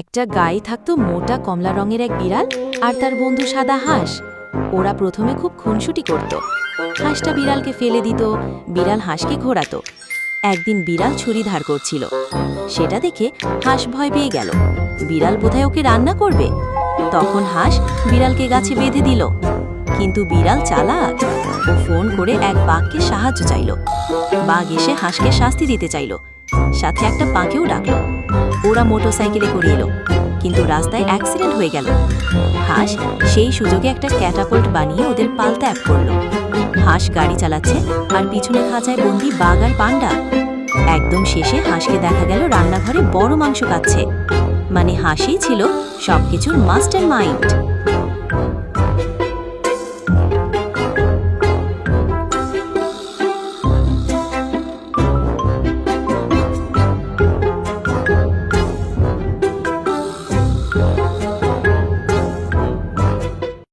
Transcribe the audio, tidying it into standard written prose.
একটা গায়ে থাকতো মোটা কমলা রঙের এক বিড়াল আর তার বন্ধু সাদা হাঁস। ওরা প্রথমে খুব খুনসুটি করত। হাঁসটা বিড়ালকে ফেলে দিত, বিড়াল হাঁসকে ঘোরাতো। একদিন বিড়াল ছুরি ধার করছিল, সেটা দেখে হাঁস ভয় পেয়ে গেল। বিড়াল বোধহয় ওকে রান্না করবে। তখন হাঁস বিড়ালকে গাছে বেঁধে দিল। কিন্তু বিড়াল চালাক, ও ফোন করে এক বাঘকে সাহায্য চাইল। বাঘ এসে হাঁসকে শাস্তি দিতে চাইল, সাথে একটা পাখিও ডাকলো। ওরা মোটরসাইকেলে করে এলো, কিন্তু রাস্তায় অ্যাক্সিডেন্ট হয়ে গেল। হাঁস সেই সুযোগে একটা ক্যাটাপল্ট বানিয়ে ওদের পাল্টা করলো। হাঁস গাড়ি চালাচ্ছে আর পিছনে খাঁচায় বন্দি বাঘ আর পান্ডা। একদম শেষে হাঁসকে দেখা গেল রান্নাঘরে বড় মাংস কাচ্ছে। মানে হাঁসই ছিল সবকিছুর মাস্টার মাইন্ড।